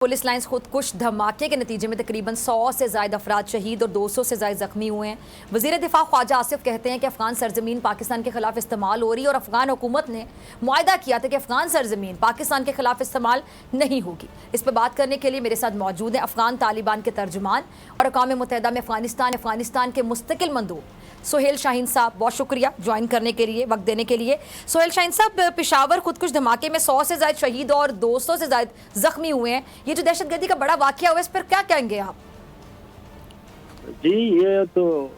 Police lines खुदकुश धमाके के नतीजे में तकरीबन 100 से ज़ायद अफराद शहीद और 200 से ज़ायद ज़ख्मी हुए हैं। वज़ीर दिफा ख्वाजा आसिफ कहते हैं कि अफ़गान सरजमीन पाकिस्तान के खिलाफ इस्तेमाल हो रही है और अफ़गान हुकूमत ने मुआहदा किया था कि अफ़गान सरजमीन पाकिस्तान के खिलाफ इस्तेमाल नहीं होगी। इस पर बात करने के लिए मेरे साथ मौजूद हैं अफ़गान तालिबान के तर्जुमान और अक़वाम मुत्तहिदा में अफ़गानिस्तान के मुस्तकिल मंदूब सोहेल शाहीन साहब, बहुत शुक्रिया ज्वाइन करने के लिए, वक्त देने के लिए। सोहेल शाहीन साहब, पेशावर खुदकुश धमाके में 100 से ज़ायद शहीद और 200 से ज़ायद ज़ख्मी हुए हैं। ये जो दहशतगर्दी का बड़ा वाक़या हुआ, इस पर क्या कहेंगे आप? जी, ये तो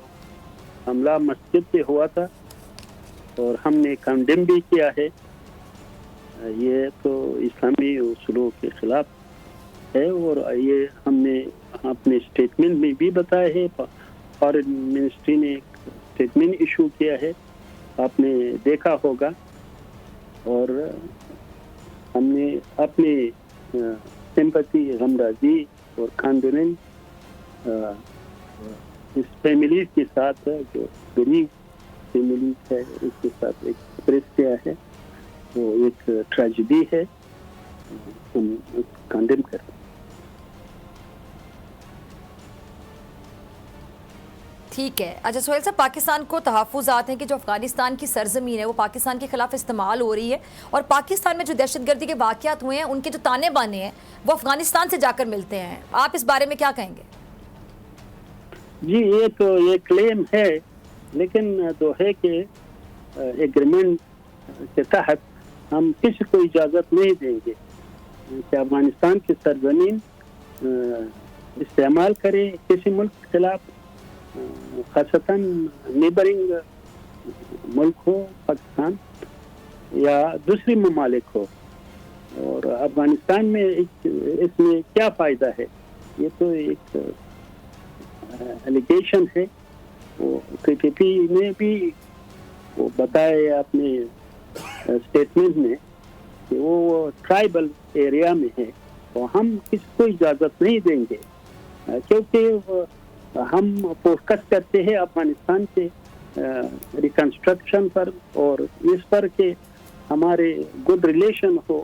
हमला मस्जिद पे हुआ था और हमने कंडेम भी किया है। ये तो इस्लामी उसूलों के खिलाफ है और ये हमने अपने स्टेटमेंट में भी बताया है। फॉरेन मिनिस्ट्री ने स्टेटमेंट इशू किया है, आपने देखा होगा। और हमने अपने सिंपैथी, हमदर्दी और कंडोलेंस इस फैमिली के साथ, जो गरीब फैमिली है, उसके साथ एक्सप्रेस किया है। वो एक ट्रेजेडी है, हम कंडेम करते हैं। ठीक है। अच्छा सोहेल साहब, पाकिस्तान को तहफ़्फ़ुज़ात हैं कि जो अफ़गानिस्तान की सरज़मीन है वो पाकिस्तान के ख़िलाफ़ इस्तेमाल हो रही है और पाकिस्तान में जो दहशतगर्दी के वाक़यात हुए हैं उनके जो ताने बाने हैं वो अफ़गानिस्तान से जाकर मिलते हैं। आप इस बारे में क्या कहेंगे? जी, ये तो ये क्लेम है, लेकिन तो है कि एग्रीमेंट के तहत हम किसी को इजाज़त नहीं देंगे कि अफ़गानिस्तान की सरज़मीन इस्तेमाल करे किसी मुल्क के खिलाफ, खासतन नेबरिंग मुल्क हो, पाकिस्तान या दूसरी ममालिक हो। और अफगानिस्तान में इसमें क्या फ़ायदा है? ये तो एक एलिगेशन है। वो PPP ने भी वो बताया अपने स्टेटमेंट में कि वो ट्राइबल एरिया में है, तो हम किसी को इजाज़त नहीं देंगे, क्योंकि हम फोकस करते हैं अफगानिस्तान के रिकंस्ट्रक्शन पर और इस पर के हमारे गुड रिलेशन हो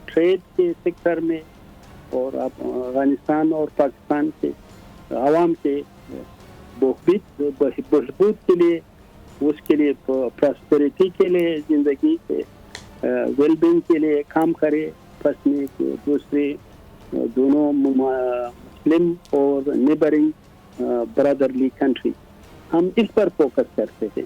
ट्रेड के सेक्टर में और अफगानिस्तान और पाकिस्तान के आवाम के बहबूद के लिए, उसके लिए प्रॉस्पेरिटी के लिए, ज़िंदगी के वेलबींग के लिए काम करे। फंसने के दूसरे दोनों मुस्लिम और नेबरिंग ब्रदरली कंट्री, हम इस पर फोकस करते हैं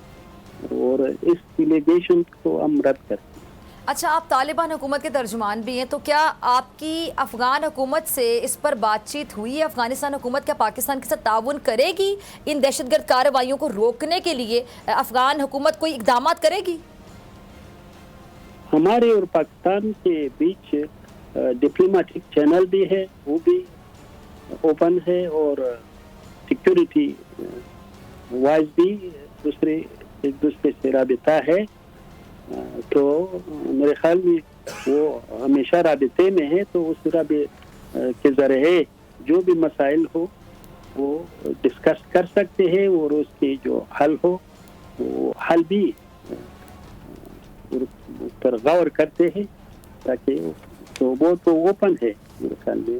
और इस एलिगेशन को हम रद्द करते हैं। अच्छा, आप तालिबान हुकूमत के तर्जुमान भी हैं, तो क्या आपकी अफ़गान हुकूमत से इस पर बातचीत हुई है? अफ़गानिस्तान हुकूमत क्या पाकिस्तान के साथ ताउन करेगी इन दहशतगर्द कार्रवाइयों को रोकने के लिए? अफ़गान हुकूमत कोई इक़दाम करेगी? हमारे और पाकिस्तान के बीच डिप्लोमेटिक चैनल भी है, वो भी ओपन है और सिक्योरिटी वाइज भी एक दूसरे से राबिता है। तो मेरे ख्याल में वो हमेशा राबिते में है, तो उस राबिते के ज़रिए जो भी मसाइल हो वो डिस्कस कर सकते हैं और उसके जो हल हो वो हल भी उस पर गौर करते हैं, ताकि तो वो तो ओपन है मेरे ख्याल में।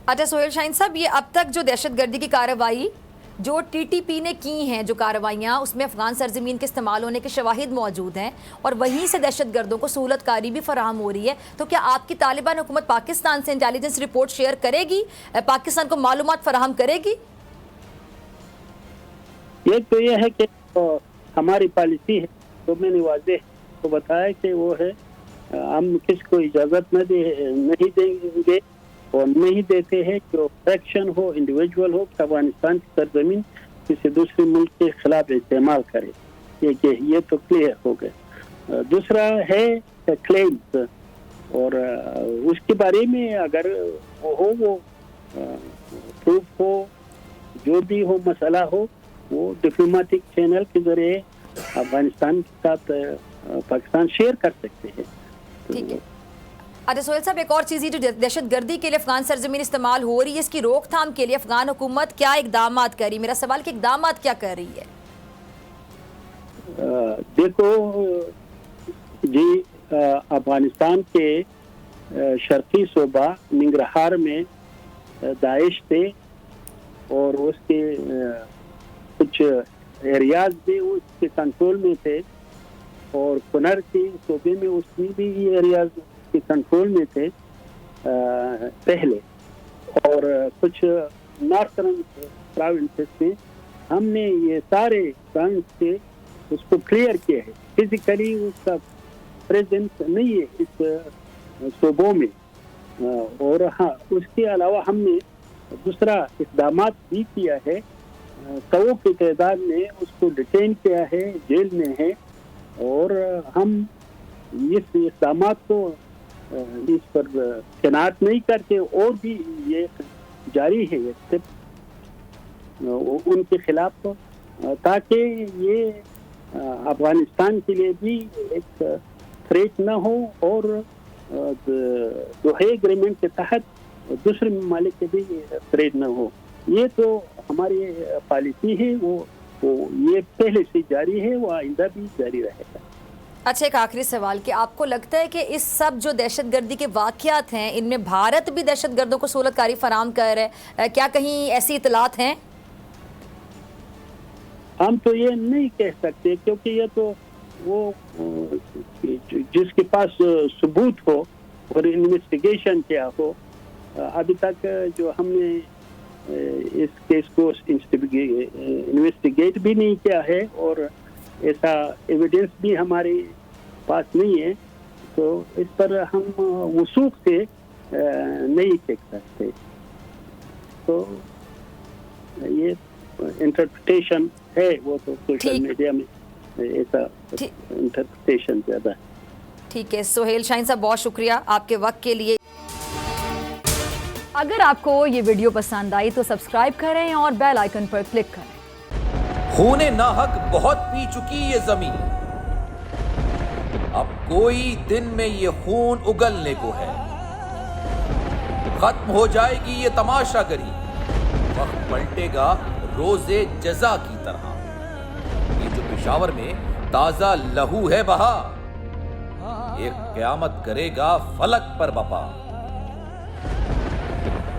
अच्छा सोहेल शाहीन साहब, ये अब तक जो दहशतगर्दी की कार्रवाई जो TTP ने की हैं, जो कार्रवाइयाँ, उसमें अफ़गान सरजमीन के इस्तेमाल होने के शवाहिद मौजूद हैं और वहीं से दहशतगर्दों को सहूलतकारी भी फराहम हो रही है। तो क्या आपकी तालिबान हुकूमत पाकिस्तान से इंटेलिजेंस रिपोर्ट शेयर करेगी, पाकिस्तान को मालूमात फराहम करेगी? ये तो ये है कि हमारी पॉलिसी है, तो मैंने वाज़ेह तो बताया कि वो है, हम किसको इजाज़त नहीं देंगे और नहीं देते हैं कि फ्रैक्शन हो, इंडिविजुअल हो, अफगानिस्तान की सरजमीन किसी दूसरे मुल्क के खिलाफ इस्तेमाल करे। ये तो क्लियर हो गया। दूसरा है क्लेम्स, और उसके बारे में अगर वो प्रूफ हो, जो भी हो मसला हो, वो डिप्लोमेटिक चैनल के जरिए अफगानिस्तान के साथ पाकिस्तान शेयर कर सकते हैं। ठीक है। अच्छा सोहेल साहब, एक और चीज़, जो दहशतगर्दी के लिए अफ़गान सरजमीन इस्तेमाल हो रही है, इसकी रोकथाम के लिए अफ़गान हुकूमत क्या इक़दाम कर रही है? मेरा सवाल कि इक़दाम क्या कर रही है? देखो जी, अफगानिस्तान के शर्की सूबा निंगरहार में दाइश थे और उसके कुछ एरियाज भी उसके कंट्रोल में थे और कुनर के सूबे में उसमें भी ये एरियाज के कंट्रोल में थे पहले, और कुछ नॉर्थर्न प्रोविंसेस में हमने ये सारे गन्स से उसको क्लियर किया है। फिजिकली उसका प्रेजेंस नहीं है इस सूबों में, और हाँ उसके अलावा हमने दूसरा इक़दाम भी किया है। सौ की तादाद में उसको डिटेन किया है, जेल में है, और हम इस इक़दाम को इस पर तैनात नहीं करके और भी ये जारी है ये स्टेप उनके खिलाफ, ताकि ये अफगानिस्तान के लिए भी एक थ्रेट न हो और दोहे एग्रीमेंट के तहत दूसरे ममालिक के भी थ्रेट न हो। ये तो हमारी पॉलिसी है, वो ये पहले से जारी है, वो आइंदा भी जारी रहेगा। अच्छा, एक आखिरी सवाल कि आपको लगता है कि इस सब जो दहशतगर्दी के वाक़यात हैं इनमें भारत भी दहशतगर्दों को सहूलतकारी फराम कर है, क्या कहीं ऐसी इतलात हैं? हम तो ये नहीं कह सकते, क्योंकि ये तो वो जिसके पास सबूत हो और इन्वेस्टिगेशन किया हो। अभी तक जो हमने इस केस को इन्वेस्टिगेट भी नहीं किया है और ऐसा एविडेंस भी हमारे पास नहीं है, तो इस पर हम वसूख से नहीं कह सकते। तो ये इंटरप्रिटेशन है, वो तो सोशल मीडिया में ऐसा इंटरप्रिटेशन ज़्यादा है। ठीक है सोहेल शाहीन साहब, बहुत शुक्रिया आपके वक्त के लिए। अगर आपको ये वीडियो पसंद आई तो सब्सक्राइब करें और बेल आइकन पर क्लिक करें। खूने नाहक बहुत पी चुकी ये जमीन, अब कोई दिन में ये खून उगलने को है। खत्म हो जाएगी ये तमाशागरी, वक्त पलटेगा रोजे जजा की तरह। ये जो पेशावर में ताजा लहू है बहा, एक क़यामत करेगा फलक पर बपा।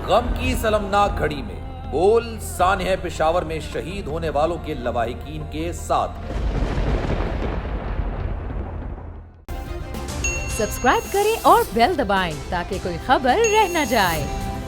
गम की सलमनाक घड़ी में बोल सानह पेशावर में शहीद होने वालों के लवाहिकीन के साथ है। सब्सक्राइब करें और बेल दबाएं ताकि कोई खबर रह न जाए।